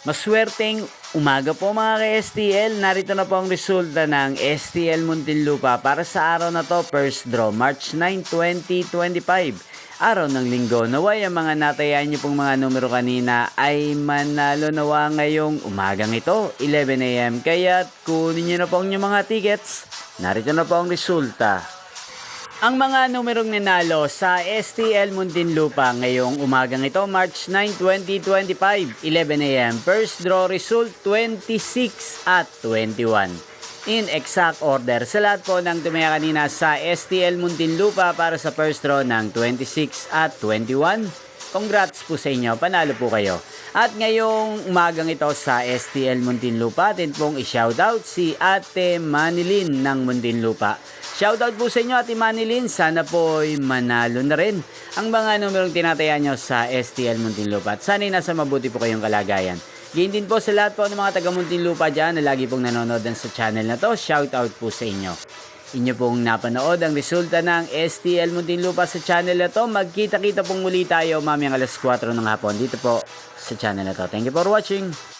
Maswerteng umaga po mga ka-STL. Narito na po ang resulta ng STL Muntinlupa para sa araw na to, first draw, March 9, 2025. Araw ng linggo. Naway ang mga natayaan niyo pong mga numero kanina ay manalo nawa ngayong umagang ito, 11 AM. Kaya kunin niyo na po ang inyong mga tickets. Narito na po ang resulta. Ang mga numerong nanalo sa STL Muntinlupa ngayong umagang ito, March 9, 2025, 11 AM. First draw result, 26 at 21. In exact order, sa lahat po ng tumaya kanina sa STL Muntinlupa para sa first draw ng 26 at 21. Congrats po sa inyo, panalo po kayo. At ngayong umagang ito sa STL Muntinlupa, atin pong i-shoutout si Ate Manilin ng Muntinlupa. Shoutout po sa inyo Ate Manilin, sana po'y manalo na rin ang mga numerong tinataya nyo sa STL Muntinlupa. At sana'y nasa mabuti po kayong kalagayan. Gayun din po sa lahat po ng mga taga Muntinlupa dyan na lagi pong nanonood sa channel na to, shoutout po sa inyo. Inyo pong napanood ang resulta ng STL Muntinlupa sa channel na to. Magkita-kita pong muli tayo mamayang alas 4 ng hapon dito po sa channel na to. Thank you for watching.